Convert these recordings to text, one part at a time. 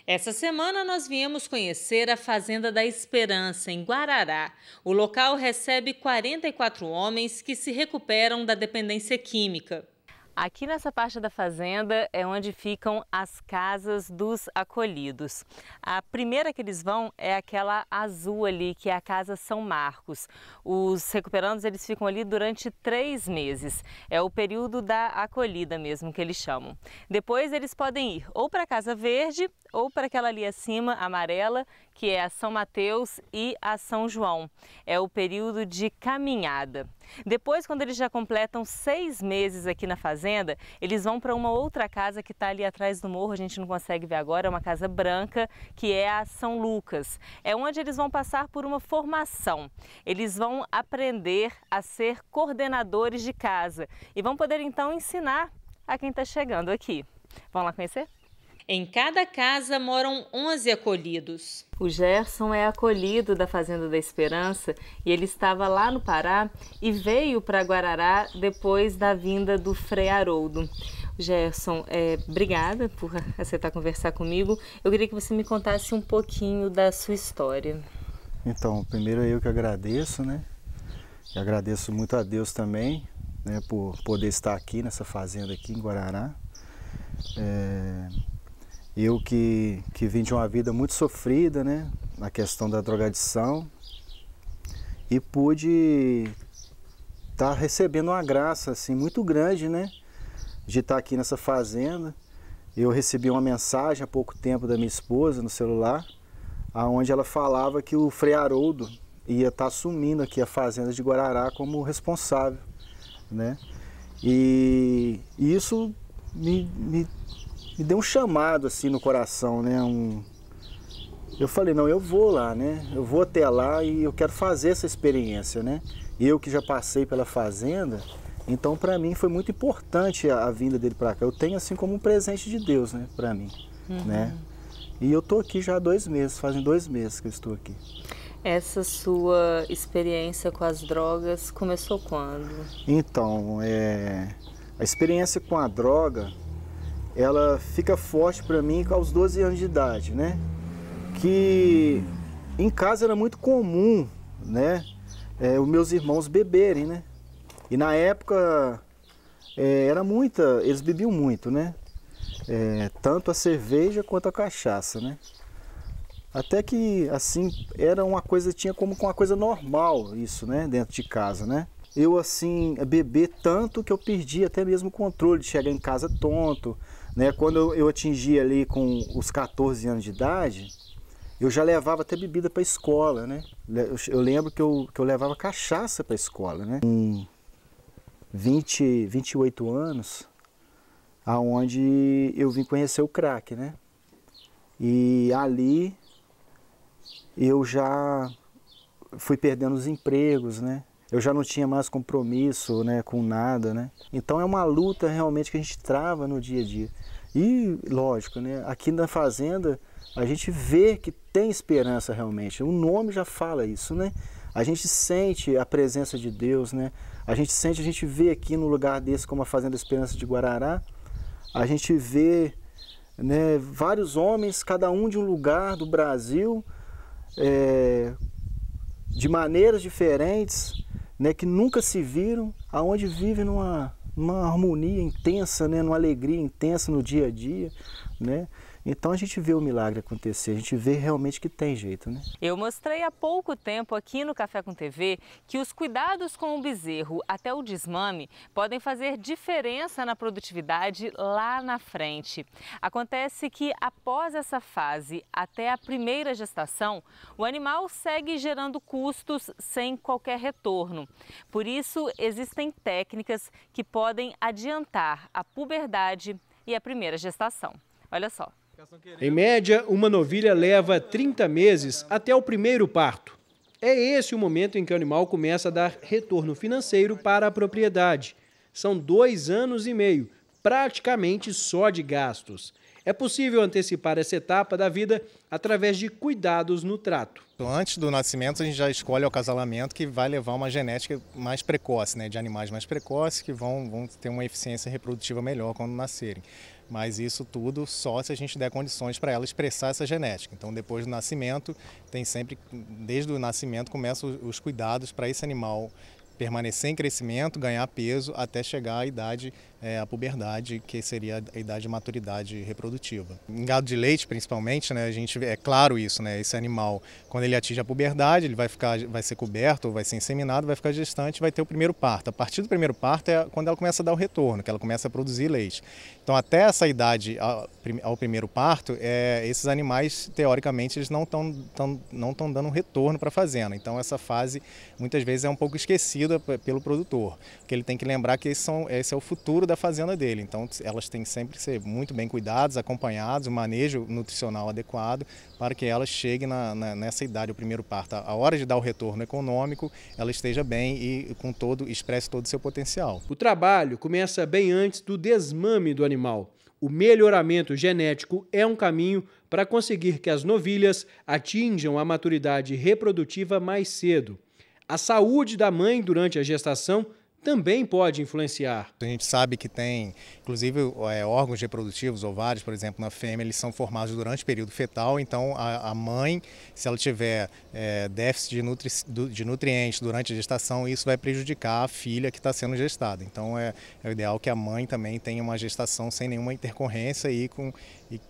Essa semana nós viemos conhecer a Fazenda da Esperança, em Guarará. O local recebe 44 homens que se recuperam da dependência química. Aqui nessa parte da fazenda é onde ficam as casas dos acolhidos. A primeira que eles vão é aquela azul ali, que é a Casa São Marcos. Os recuperandos eles ficam ali durante 3 meses. É o período da acolhida mesmo que eles chamam. Depois eles podem ir ou para a Casa Verde ou para aquela ali acima, amarela, que é a São Mateus e a São João. É o período de caminhada. Depois, quando eles já completam 6 meses aqui na fazenda, eles vão para uma outra casa que está ali atrás do morro, a gente não consegue ver agora, é uma casa branca, que é a São Lucas. É onde eles vão passar por uma formação. Eles vão aprender a ser coordenadores de casa e vão poder então ensinar a quem está chegando aqui. Vamos lá conhecer? Em cada casa moram 11 acolhidos. O Gerson é acolhido da Fazenda da Esperança e ele estava lá no Pará e veio para Guarará depois da vinda do Frei Haroldo. Gerson, obrigada por aceitar conversar comigo. Eu queria que você me contasse um pouquinho da sua história. Então, primeiro eu que agradeço, né? E agradeço muito a Deus também, né, por poder estar aqui nessa fazenda aqui em Guarará. Eu que vim de uma vida muito sofrida, né, na questão da drogadição, e pude estar recebendo uma graça assim, muito grande, né, de estar aqui nessa fazenda. Eu recebi uma mensagem há pouco tempo da minha esposa no celular, onde ela falava que o Frei Haroldo ia estar assumindo aqui a fazenda de Guarará como responsável, né, e isso me deu um chamado assim no coração, né? Eu falei, não, eu vou lá, né? Eu vou até lá e eu quero fazer essa experiência, né? Eu que já passei pela fazenda, então para mim foi muito importante a vinda dele para cá. Eu tenho assim como um presente de Deus, né? Para mim, né? E eu tô aqui já há 2 meses, fazem 2 meses que eu estou aqui. Essa sua experiência com as drogas começou quando? Então, a experiência com a droga, ela fica forte para mim aos 12 anos de idade, né? Que em casa era muito comum, né? Os meus irmãos beberem, né? E na época eles bebiam muito, né? Tanto a cerveja quanto a cachaça, né? Até que assim era uma coisa, tinha como uma coisa normal isso, né? Dentro de casa, né? Eu assim beber tanto que eu perdi até mesmo o controle de chegar em casa tonto, né? Quando eu atingi ali com os 14 anos de idade, eu já levava até bebida para a escola, né? Eu lembro que eu levava cachaça para a escola, né? Com 28 anos, aonde eu vim conhecer o crack, né? E ali eu já fui perdendo os empregos, né? Eu já não tinha mais compromisso, né, com nada, né? Então é uma luta realmente que a gente trava no dia a dia. E, lógico, né, aqui na fazenda a gente vê que tem esperança realmente. O nome já fala isso, né? A gente sente a presença de Deus, né? A gente vê aqui num lugar desse como a Fazenda Esperança de Guarará, a gente vê, né, vários homens, cada um de um lugar do Brasil, de maneiras diferentes, né, que nunca se viram, aonde vivem numa harmonia intensa, né, numa alegria intensa no dia a dia, né? Então a gente vê o milagre acontecer, a gente vê realmente que tem jeito, né? Eu mostrei há pouco tempo aqui no Café com TV que os cuidados com o bezerro até o desmame podem fazer diferença na produtividade lá na frente. Acontece que após essa fase, até a primeira gestação, o animal segue gerando custos sem qualquer retorno. Por isso, existem técnicas que podem adiantar a puberdade e a primeira gestação. Olha só. Em média, uma novilha leva 30 meses até o primeiro parto. É esse o momento em que o animal começa a dar retorno financeiro para a propriedade. São 2 anos e meio, praticamente só de gastos. É possível antecipar essa etapa da vida através de cuidados no trato. Antes do nascimento, a gente já escolhe o acasalamento que vai levar uma genética mais precoce, né, de animais mais precoces que vão ter uma eficiência reprodutiva melhor quando nascerem. Mas isso tudo só se a gente der condições para ela expressar essa genética. Então, depois do nascimento, tem sempre, desde o nascimento, começam os cuidados para esse animal permanecer em crescimento, ganhar peso, até chegar à idade, a puberdade, que seria a idade de maturidade reprodutiva. Em gado de leite, principalmente, né, a gente é claro isso, né, esse animal, quando ele atinge a puberdade, ele vai ser coberto, ou vai ser inseminado, vai ficar gestante, vai ter o primeiro parto. A partir do primeiro parto é quando ela começa a dar o retorno, que ela começa a produzir leite. Então, até essa idade, ao primeiro parto, esses animais, teoricamente, eles não estão dando retorno para a fazenda. Então, essa fase, muitas vezes, é um pouco esquecida pelo produtor, porque ele tem que lembrar que esse é o futuro da fazenda dele. Então, elas têm que sempre ser muito bem cuidadas, acompanhadas, o manejo nutricional adequado para que elas cheguem nessa idade, o primeiro parto. A hora de dar o retorno econômico, ela esteja bem e expresse todo o seu potencial. O trabalho começa bem antes do desmame do animal. O melhoramento genético é um caminho para conseguir que as novilhas atinjam a maturidade reprodutiva mais cedo. A saúde da mãe durante a gestação também pode influenciar. A gente sabe que tem, inclusive, órgãos reprodutivos, ovários, por exemplo, na fêmea, eles são formados durante o período fetal, então a mãe, se ela tiver déficit de nutrientes durante a gestação, isso vai prejudicar a filha que está sendo gestada. Então é o ideal que a mãe também tenha uma gestação sem nenhuma intercorrência e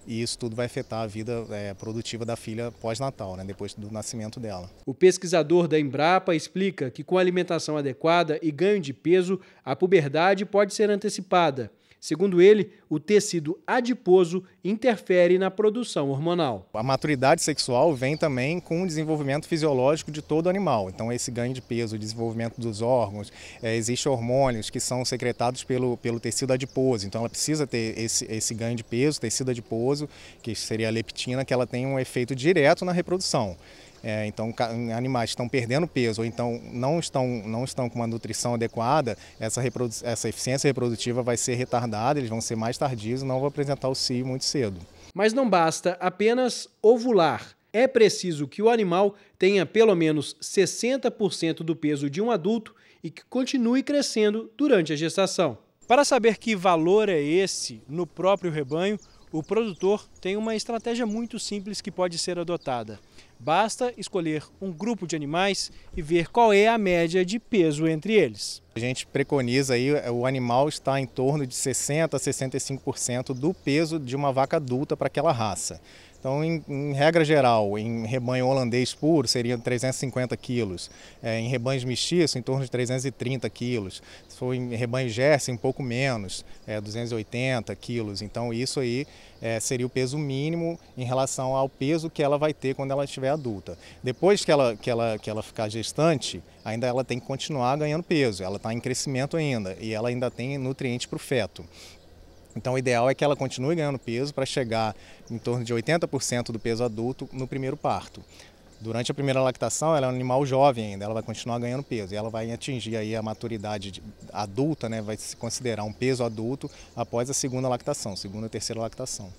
isso tudo vai afetar a vida produtiva da filha pós-natal, né, depois do nascimento dela. O pesquisador da Embrapa explica que com alimentação adequada e ganho de peso, a puberdade pode ser antecipada. Segundo ele, o tecido adiposo interfere na produção hormonal. A maturidade sexual vem também com o desenvolvimento fisiológico de todo animal. Então, esse ganho de peso, o desenvolvimento dos órgãos, existem hormônios que são secretados pelo tecido adiposo. Então, ela precisa ter esse ganho de peso, tecido adiposo, que seria a leptina, que ela tem um efeito direto na reprodução. Então, animais que estão perdendo peso ou então não estão com uma nutrição adequada, essa eficiência reprodutiva vai ser retardada, eles vão ser mais tardios e não vão apresentar o cio muito cedo. Mas não basta apenas ovular. É preciso que o animal tenha pelo menos 60% do peso de um adulto e que continue crescendo durante a gestação. Para saber que valor é esse no próprio rebanho, o produtor tem uma estratégia muito simples que pode ser adotada. Basta escolher um grupo de animais e ver qual é a média de peso entre eles. A gente preconiza aí o animal está em torno de 60% a 65% do peso de uma vaca adulta para aquela raça. Então, em regra geral, em rebanho holandês puro, seriam 350 quilos. Em rebanhos mestiços, em torno de 330 quilos. Se for em rebanho Jersey, um pouco menos, 280 quilos. Então, isso aí seria o peso mínimo em relação ao peso que ela vai ter quando ela estiver adulta. Depois que ela ficar gestante, ainda ela tem que continuar ganhando peso. Ela está em crescimento ainda e ela ainda tem nutrientes para o feto. Então, o ideal é que ela continue ganhando peso para chegar em torno de 80% do peso adulto no primeiro parto. Durante a primeira lactação, ela é um animal jovem ainda, ela vai continuar ganhando peso e ela vai atingir aí a maturidade adulta, né, vai se considerar um peso adulto após a segunda lactação, segunda e terceira lactação.